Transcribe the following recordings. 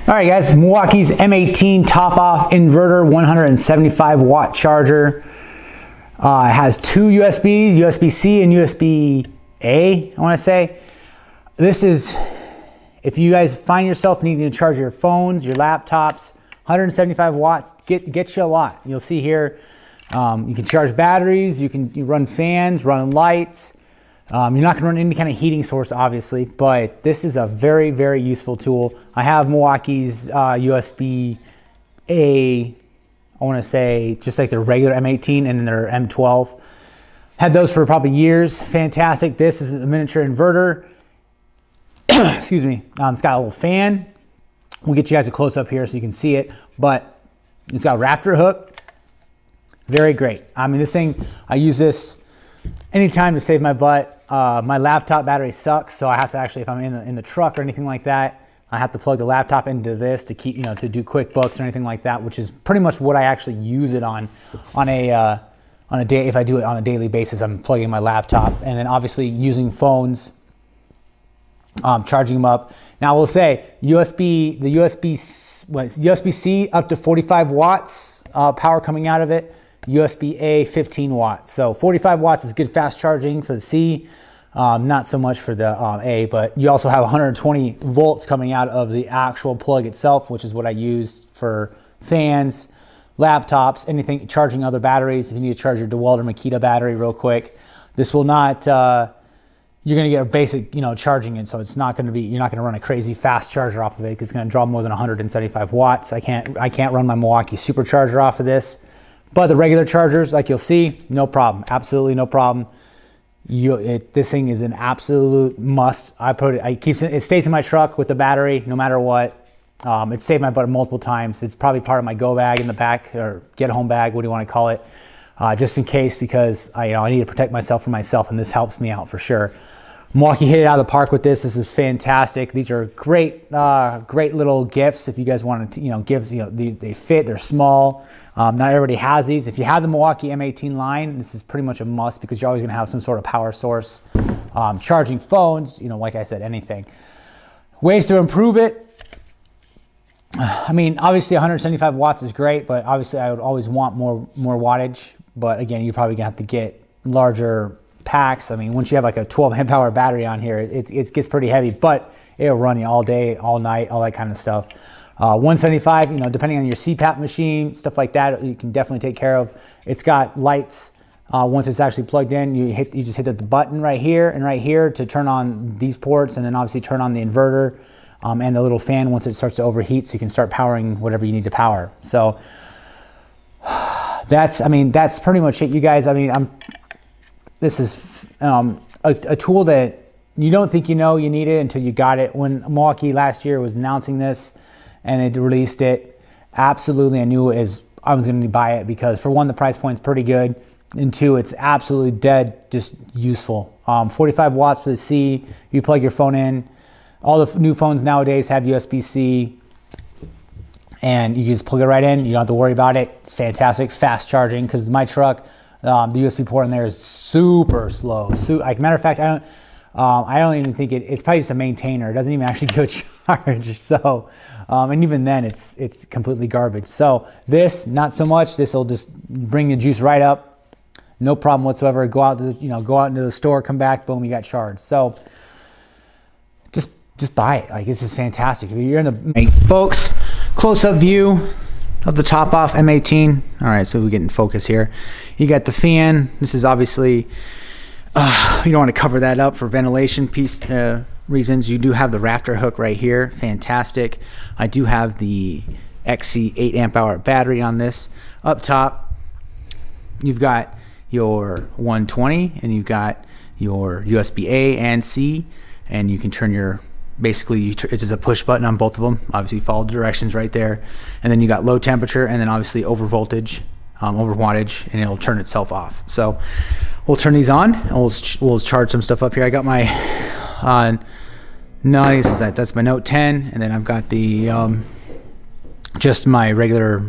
All right, guys, Milwaukee's M18 top-off inverter, 175 watt charger. It has two USBs, USB-C and USB-A, I want to say. This is, if you guys find yourself needing to charge your phones, your laptops, 175 watts, get you a lot. You'll see here, you can charge batteries, you run fans, run lights. You're not going to run any kind of heating source, obviously, but this is a very, very useful tool. I have Milwaukee's USB-A, I want to say, just like their regular M18 and then their M12. Had those for probably years. Fantastic. This is a miniature inverter. Excuse me. It's got a little fan. We'll get you guys a close-up here so you can see it, but it's got a rafter hook. Very great. I mean, this thing, I use this anytime to save my butt. My laptop battery sucks, so I have to actually, if I'm in the truck or anything like that, I have to plug the laptop into this to keep, to do QuickBooks or anything like that, which is pretty much what I actually use it on a day. If I do it on a daily basis, I'm plugging my laptop, and then obviously using phones, charging them up. Now I will say USB-C up to 45 watts power coming out of it. USB-A 15 watts. So 45 watts is good fast charging for the C, not so much for the A, but you also have 120 volts coming out of the actual plug itself, which is what I use for fans, laptops, anything, charging other batteries. If you need to charge your DeWalt or Makita battery real quick, this will not, you're going to get a basic, charging it. So it's not going to be, you're not going to run a crazy fast charger off of it because it's going to draw more than 175 watts. I can't run my Milwaukee supercharger off of this. But the regular chargers, like you'll see, no problem. Absolutely no problem. This thing is an absolute must. It stays in my truck with the battery no matter what. It's saved my butt multiple times. It's probably part of my go bag in the back, or get home bag, what do you want to call it, just in case, because I need to protect myself from myself, and this helps me out for sure. Milwaukee hit it out of the park with this. This is fantastic. These are great, great little gifts if you guys want to, gifts. They fit. They're small. Not everybody has these. If you have the Milwaukee M18 line, this is pretty much a must because you're always going to have some sort of power source. Charging phones, like I said, anything. Ways to improve it. I mean, obviously 175 watts is great, but obviously I would always want more wattage. But again, you're probably going to have to get larger packs. I mean, once you have like a 12 amp hour battery on here, it gets pretty heavy, but it'll run you all day, all night, all that kind of stuff. 175, depending on your CPAP machine, stuff like that, you can definitely take care of. It's got lights. Once it's actually plugged in, you just hit the button right here and right here to turn on these ports, and then obviously turn on the inverter and the little fan once it starts to overheat, so you can start powering whatever you need to power. So that's pretty much it, you guys. I mean, this is a tool that you don't think you need it until you got it. When Milwaukee last year was announcing this, and they released it, absolutely I knew I was going to buy it because, for one, the price point's pretty good, and two, it's absolutely dead just useful. 45 watts for the C. You plug your phone in. All the new phones nowadays have USB-C, and you just plug it right in. You don't have to worry about it. It's fantastic, fast charging, because my truck, the USB port in there is super slow. Like, matter of fact, I don't even think it's probably just a maintainer. It doesn't even actually go charge. So, and even then it's completely garbage. So this, not so much. This will just bring the juice right up. No problem whatsoever. Go out into the store, come back, boom, you got charged. So just buy it. Like, this is fantastic. If you're in the, folks, close-up view of the top off M18. All right, so we get in focus here. You got the fan. This is obviously, you don't want to cover that up for ventilation reasons. You do have the rafter hook right here. Fantastic. I do have the XC 8 amp hour battery on this. Up top, you've got your 120, and you've got your USB-A and C, and you can turn your, basically it's just a push button on both of them. Obviously follow the directions right there, and then you got low temperature, and then obviously over voltage, over wattage, and it'll turn itself off. So we'll turn these on, and we'll charge some stuff up here. I got my that's my Note 10, and then I've got the just my regular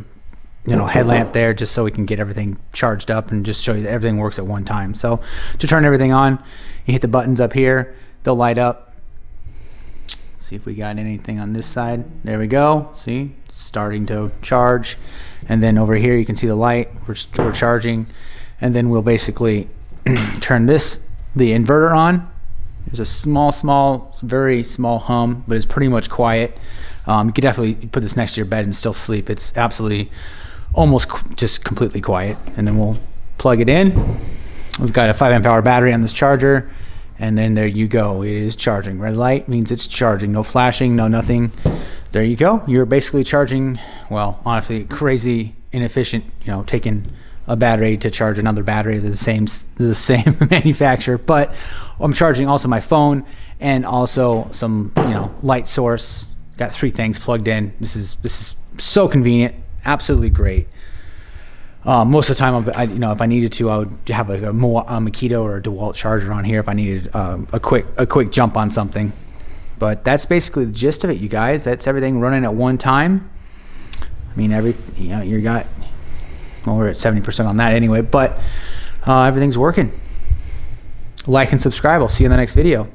headlamp there, just so we can get everything charged up and just show you that everything works at one time. So to turn everything on, you hit the buttons up here, they'll light up. See if we got anything on this side. There we go. See, it's starting to charge. And then over here you can see the light. We're charging. And then we'll basically turn the inverter on. There's a small, very small hum, but it's pretty much quiet. You could definitely put this next to your bed and still sleep. It's absolutely almost just completely quiet. And then we'll plug it in. We've got a 5 amp hour battery on this charger. And then there you go, it is charging. Red light means it's charging, no flashing, no nothing. There you go, you're basically charging, well, honestly, crazy inefficient, you know, taking a battery to charge another battery, the same manufacturer, but I'm charging also my phone and also some, you know, light source. Got 3 things plugged in. This is so convenient, absolutely great. Most of the time, you know, if I needed to, I would have like a Makito or a DeWalt charger on here if I needed a quick jump on something. But that's basically the gist of it, you guys. That's everything running at one time. I mean, you know, you got, well, we're at 70% on that anyway, but everything's working. Like and subscribe. I'll see you in the next video.